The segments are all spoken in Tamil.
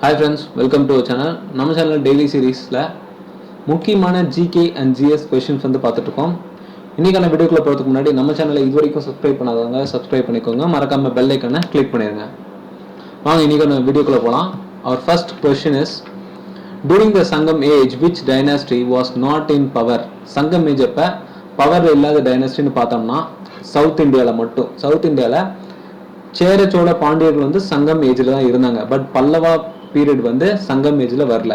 Hi friends, welcome to our channel. நம்ம சேனல் டெய்லி சீரீஸில் முக்கியமான ஜிகே அண்ட் ஜிஎஸ் கொஷின்ஸ் வந்து பார்த்துட்ருக்கோம். இன்றைக்கான வீடியோக்குள்ளே போகிறதுக்கு முன்னாடி நம்ம சேனலை இது வரைக்கும் சப்ஸ்கிரைப் பண்ணாதவங்க சப்ஸ்கிரைப் பண்ணிக்கோங்க, மறக்காமல் பெல் ஐக்கனை கிளிக் பண்ணிடுங்க. வாங்க இன்றைக்கான வீடியோக்குள்ளே போகலாம். Our first question is, during the Sangam age, which dynasty was not in power? சங்கம் ஏஜ் அப்போ பவரில் இல்லாத டைனஸ்டின்னு பார்த்தோம்னா சவுத் இந்தியாவில் மட்டும். சவுத் இந்தியாவில் சேர சோழ பாண்டியர்கள் வந்து சங்கம் ஏஜில் தான் இருந்தாங்க. பட் பல்லவா பீரியட் வந்து சங்கம் ஏஜில் வரல.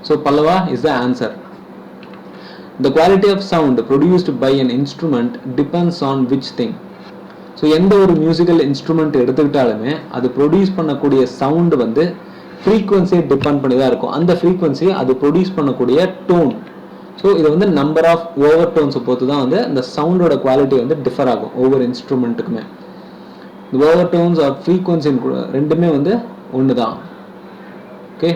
So Pallava is the answer. The quality of sound produced by an instrument depends on which thing. So எந்த ஒரு மியூசிக்கல் இன்ஸ்ட்ருமெண்ட் எடுத்துக்கிட்டாலுமே அது ப்ரொடியூஸ் பண்ணக்கூடிய சவுண்டு வந்து ஃப்ரீக்வன்சியை டிபெண்ட் பண்ணி தான் இருக்கும். அந்த ஃப்ரீக்வன்சி அது ப்ரொடியூஸ் பண்ணக்கூடிய டோன். ஸோ இது வந்து நம்பர் ஆஃப் ஓவர் டோன்ஸை பொறுத்து தான் வந்து இந்த சவுண்டோட குவாலிட்டி வந்து டிஃபர் ஆகும் ஒவ்வொரு இன்ஸ்ட்ருமெண்ட்டுக்குமே. இந்த ஓவர் டோன்ஸ் ஆர் ஃப்ரீக்வன்சி ரெண்டுமே வந்து ஒன்று தான். Okay,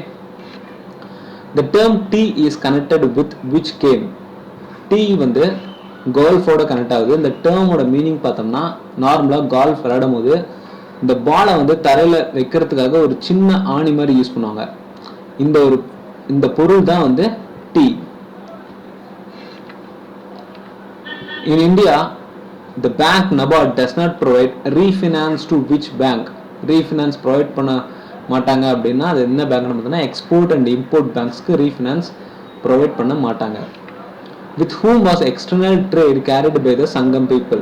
the term tee is connected with which game? Tee வந்து கோல்ஃபோட கனெக்ட் ஆகுது. இந்த டேர்மோட மீனிங் பார்த்தோம்னா நார்மலாக கால்ஃப் விளையாடும் போது இந்த பாலை வந்து தரையில் வைக்கிறதுக்காக ஒரு சின்ன ஆணி மாதிரி யூஸ் பண்ணுவாங்க. இந்த பொருள் தான் வந்து tee. In India the bank NABARD does not provide refinance to which bank? refinance provide பண்ண மாட்டாங்க அப்படின்னா அது என்ன பேங்க்னு பார்த்தீங்கன்னா எக்ஸ்போர்ட் அண்ட் இம்போர்ட் பேங்க்ஸ்க்கு ரீஃபினான்ஸ் ப்ரொவைட் பண்ண மாட்டாங்க. With whom was external trade carried by the Sangam people?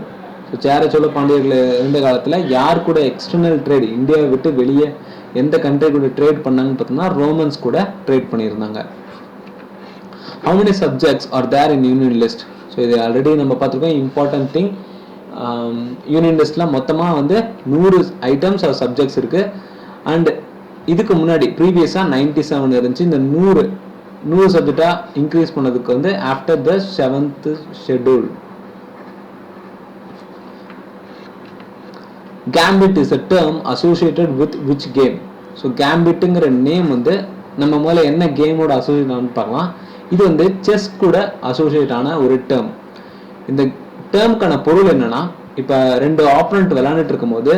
So Chera Chola பாண்டியர்கள் இருந்த காலத்தில் யார் கூட எக்ஸ்டர்னல் ட்ரேட், இந்தியாவை விட்டு வெளியே எந்த கண்ட்ரி கூட ட்ரேட் பண்ணாங்கன்னு பார்த்தோம்னா ரோமன்ஸ் கூட ட்ரேட் பண்ணியிருந்தாங்க. how many subjects are there in union list? So இது ஆல்ரெடி நம்ம பார்த்துருக்கோம். இம்பார்ட்டன்ட் திங், யூனியன் லிஸ்ட்டில் மொத்தமாக வந்து 100 ஐட்டம்ஸ் ஆர் சப்ஜெக்ட்ஸ் இருக்குது. அண்ட் இதுக்கு முன்னாடி ப்ரீவியஸாக 97 இருந்துச்சு. இந்த 100 சப்ஜெக்டாக இன்க்ரீஸ் பண்ணதுக்கு வந்து after the 7th schedule. Gambit is a term associated with which game? So கேம்பிட்டுங்கிற நேம் வந்து நம்ம முதல்ல என்ன கேமோட அசோசியேட் ஆனு பார்க்கலாம். இது வந்து செஸ் கூட அசோசியேட் ஆன ஒரு டேர்ம். இந்த டேர்முக்கான பொருள் என்னன்னா, இப்போ 2 ஆப்பனண்ட் விளையாண்டுட்டு இருக்கும் போது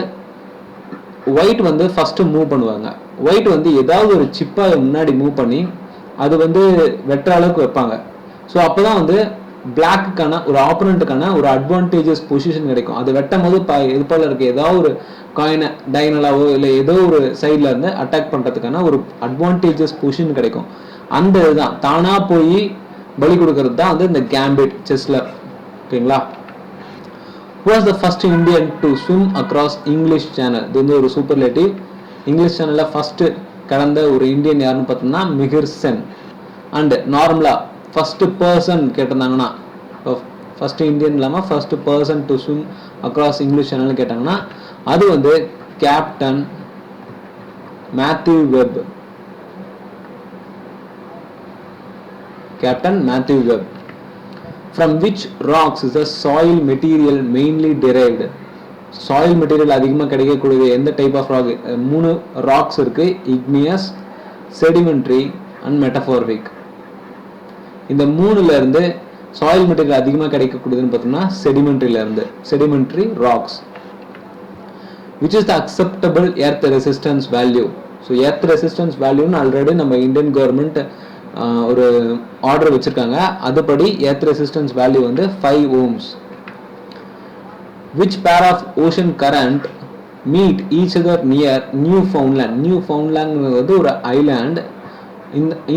ஒயிட் வந்து ஃபர்ஸ்ட் மூவ் பண்ணுவாங்க. ஒயிட் வந்து ஏதாவது ஒரு சிப்பை முன்னாடி மூவ் பண்ணி அது வந்து வெட்டுற அளவுக்கு வைப்பாங்க. ஸோ அப்போதான் வந்து பிளாக்குக்கான ஒரு ஆப்பனண்ட்டுக்கான ஒரு அட்வான்டேஜஸ் பொசிஷன் கிடைக்கும். அது வெட்டும் போது இது போல இருக்க ஏதாவது ஒரு காயினை டைனலாவோ இல்லை ஏதோ ஒரு சைடில் இருந்து அட்டாக் பண்ணுறதுக்கான ஒரு அட்வான்டேஜஸ் பொசிஷன் கிடைக்கும். அந்த இதுதான் தானாக போய் பலி கொடுக்கறது தான் வந்து இந்த கேம்பிட் செஸ்ல. ஓகேங்களா? Who was the first Indian to swim across English Channel? இது வந்து ஒரு சூப்பர்லேட்டிவ். இங்கிலீஷ் சேனலில் ஃபர்ஸ்ட் கடந்த ஒரு இந்தியன் யாருன்னு பார்த்தோம்னா மிகிர் சென். அண்ட் நார்மலாக ஃபர்ஸ்ட் பர்சன் கேட்டிருந்தாங்கன்னா, ஃபர்ஸ்ட் இந்தியன் இல்லாமல் first person to swim across English சேனல்னு கேட்டாங்கன்னா அது வந்து captain Matthew Webb. Captain Matthew Webb. From which rocks is the soil material mainly derived? soil material அதிகமாக கிடைக்கக்கூடிய எந்த டைப் ஆஃப் ராக்? 3 ராக்ஸ் இருக்கு, igneous, sedimentary and metamorphic. இந்த 3ல இருந்து soil material அதிகமாக கிடைக்கக்கூடியதுன்னு பார்த்தோம்னா sedimentary-ல இருந்து, sedimentary rocks. Which is the acceptable earth resistance value? So earth resistance value already நம்ம இந்தியன் கவர்மெண்ட் ஒரு ஆர்டர் வச்சிருக்காங்க. அதுபடி எர்த் ரெசிஸ்டன்ஸ் வேல்யூ வந்து 5 ohms. which pair of ocean current meet each other near Newfoundland? Newfoundland வந்து ஒரு ஐலாண்ட்.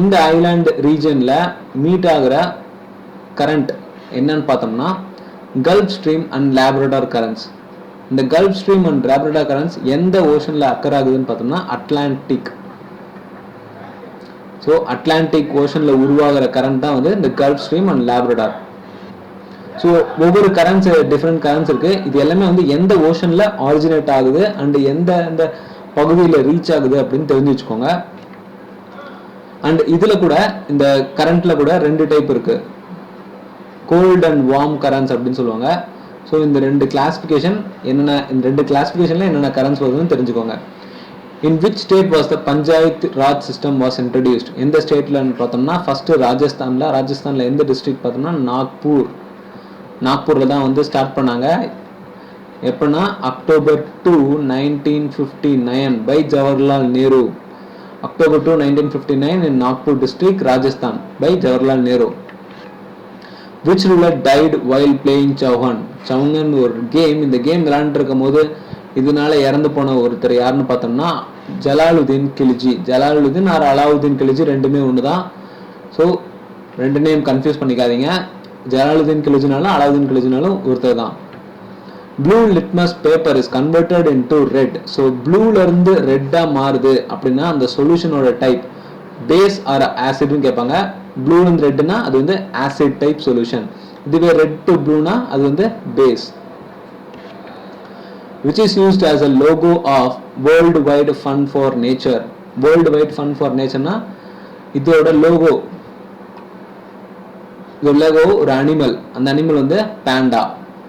இந்த ஐலாண்ட் ரீஜன்ல மீட் ஆகிற கரண்ட் என்னன்னு பார்த்தோம்னா Gulf Stream and Labrador currents. இந்த Gulf Stream and Labrador currents எந்த ஓஷன்ல அக்கர் ஆகுதுன்னு பார்த்தோம்னா அட்லாண்டிக். ஸோ அட்லாண்டிக் ஓஷனில் உருவாகிற கரண்ட் தான் வந்து இந்த Gulf Stream and Labrador. So ஒவ்வொரு கரண்ட்ஸ் டிஃப்ரெண்ட் கரண்ட்ஸ் இருக்குது. இது எல்லாமே வந்து எந்த ஓஷனில் ஆரிஜினேட் ஆகுது அண்ட் எந்த பகுதியில் ரீச் ஆகுது அப்படின்னு தெரிஞ்சு வச்சுக்கோங்க. அண்ட் இதில் கூட இந்த கரண்ட்டில் கூட 2 டைப் இருக்குது, கோல்ட் அண்ட் வார்ம் கரண்ட்ஸ் அப்படின்னு சொல்லுவாங்க. ஸோ இந்த 2 கிளாஸிஃபிகேஷன் என்னென்ன, இந்த 2 கிளாஸிஃபிகேஷனில் என்னென்ன கரண்ட்ஸ் வருதுன்னு தெரிஞ்சுக்கோங்க. In which state was the Panchayat Raj system was introduced? எந்த ஸ்டேட்ல பார்த்தோம்னா ஃபர்ஸ்ட் ராஜஸ்தான்ல எந்த டிஸ்ட்ரிக்ட் பார்த்தோம்னா நாக்பூர்ல தான் வந்து ஸ்டார்ட் பண்ணாங்க. எப்பன்னா October 2, 1959 by Jawaharlal Nehru. October 2, 1959 in Nagpur district, Rajasthan by Jawaharlal Nehru. Which ruler died while playing Chauhan? Chauhan ஒரு கேம். இந்த கேம் விளையாண்டு இருக்கும் போது இதனால இறந்து போன ஒருத்தர் யாருன்னு பார்த்தோம்னா ஜலாலுதீன் கில்ஜி. ஜலாலுதீன் ஆர் அலாவுதீன் கில்ஜி ரெண்டுமே ஒன்று தான். ஸோ ரெண்டு நேம் கன்ஃபியூஸ் பண்ணிக்காதீங்க. ஜலாலுதீன் கில்ஜினாலும் அலாவுதீன் கில்ஜினாலும் ஒருத்தர் தான். Blue litmus paper is converted into red. So ப்ளூல இருந்து ரெட்டாக மாறுது அப்படின்னா அந்த சொல்யூஷனோட டைப் பேஸ் ஆர் ஆசிட்னு கேட்பாங்க. ப்ளூ இருந்து ரெட்னா அது வந்து ஆசிட் டைப் சொல்யூஷன். இதுவே ரெட் டு ப்ளூனா அது வந்து base. Which is used as a logo of World Wide Fund for Nature. World Wide Fund for Nature na இதோட லோகோ, இதோட லோகோ ஒரு அனிமல். அந்த அனிமல் வந்து பேண்டா.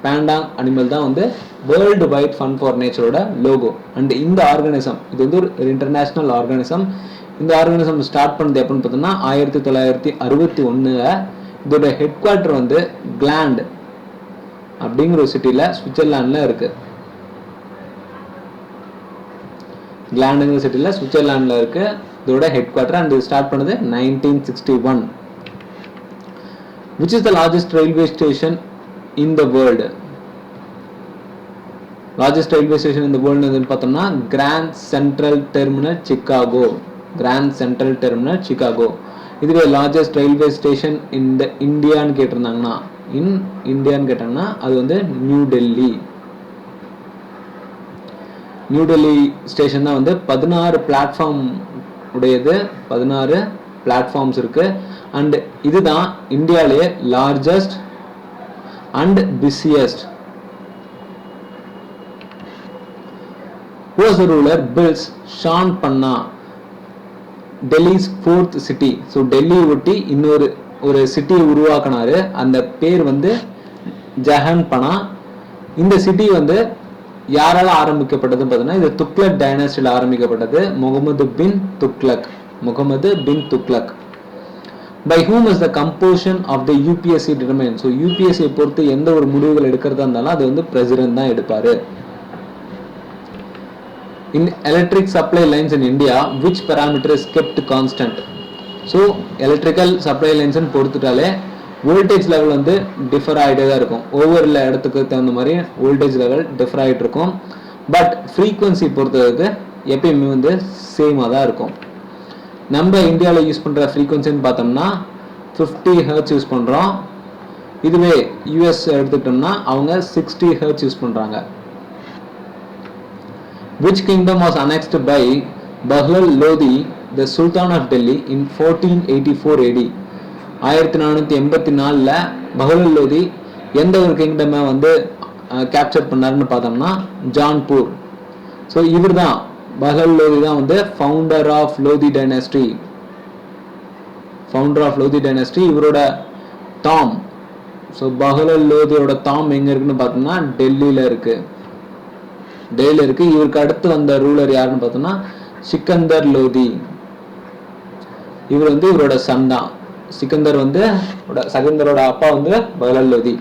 பேண்டா அனிமல் தான் வந்து வேர்ல்டு வைட் ஃபண்ட் ஃபார் நேச்சரோட லோகோ. அண்ட் இந்த ஆர்கானிசம் இது வந்து ஒரு இன்டர்நேஷ்னல் ஆர்கானிசம். இந்த ஆர்கானிசம் ஸ்டார்ட் பண்ணது எப்படின்னு பார்த்தோம்னா 1961. இதோட ஹெட் குவார்ட்டர் வந்து கிளாண்ட் அப்படிங்கிற ஒரு சிட்டியில் சுவிட்சர்லாண்டில் இருக்கு. கிளாண்டுங்கிற சிட்டியில் சுவிட்சர்லாண்டில் இருக்கு இதோட ஹெட் குவார்ட்டர். அண்ட் இது ஸ்டார்ட் பண்ணது 1961. Which is the largest railway station in the world? Largest railway station in the world எதுன்னு பார்த்தோம்னா Grand Central Terminal Chicago. Grand Central Terminal Chicago. இதுவே largest railway station in the இந்தியான்னு கேட்டிருந்தாங்கன்னா இந்தியான்னு கேட்டாங்கன்னா அது வந்து new Delhi. New Delhi station தான் வந்து 16 பிளாட்ஃபார்ம் உடையது. 16 பிளாட்ஃபார்ம்ஸ் இருக்கு. அண்ட் இதுதான் இந்தியாவிலேயே largest and busiest. Who was the ruler built ஷான் பண்ணா Delhi's 4th city? So Delhi ஒட்டி ஒரு சிட்டியை உருவாக்கினாரு. அந்த பேர் வந்து ஜஹன் பனா. இந்த சிட்டி வந்து யாரால ஆரம்பிக்கப்பட்டதுன்னு பார்த்தீங்கன்னா இது துக்ளக் டைனாஸ்டியில் ஆரம்பிக்கப்பட்டது. முகமது பின் Tughlaq. By whom is the composition of the UPSC determined? So UPSC பொறுத்து எந்த ஒரு முடிவுகள் எடுக்கிறதா இருந்தாலும் அது வந்து பிரசிடென்ட் தான் எடுப்பாரு. In electric supply lines in India, which parameter is kept constant? So electrical supply lines பொறுத்துட்டாலே வோல்டேஜ் லெவல் வந்து டிஃபர் ஆகிட்டே தான் இருக்கும். ஒவ்வொரு இடத்துக்கு தகுந்த மாதிரி வோல்டேஜ் லெவல் டிஃபர் ஆகிட்டு இருக்கும். பட் ஃப்ரீக்வன்சி பொறுத்ததுக்கு எப்பயுமே வந்து சேமாக தான் இருக்கும். நம்ம இந்தியாவில் யூஸ் பண்ணுற ஃப்ரீக்வன்சின்னு பார்த்தோம்னா 50 ஹெர்ட்ஸ் யூஸ் பண்ணுறோம். இதுவே யூஎஸ் எடுத்துக்கிட்டோம்னா அவங்க 60 ஹெர்ட்ஸ் யூஸ் பண்ணுறாங்க. Which kingdom was annexed by Bahlal Lodi, the Sultan of Delhi in 1484 AD? 1484ல் பஹ்லல் Lodhi எந்த ஒரு கிங்டமை வந்து கேப்சர் பண்ணாருன்னு பார்த்தோம்னா ஜான்பூர். ஸோ இவர் தான் பஹ்லல் லோதி தான் வந்து ஃபவுண்டர் ஆஃப் லோதி டைனஸ்டி. இவரோட தாம், ஸோ பஹ்லல் லோதியோட தாம் எங்க இருக்குன்னு பார்த்தோம்னா டெல்லியில இருக்கு. இவருக்கு அடுத்து வந்த ரூலர் யாருன்னு பார்த்தோம்னா சிக்கந்தர் லோதி. இவர் வந்து இவரோட சன் தான். சிக்கந்தரோட அப்பா வந்து பஹ்லல் லோதி.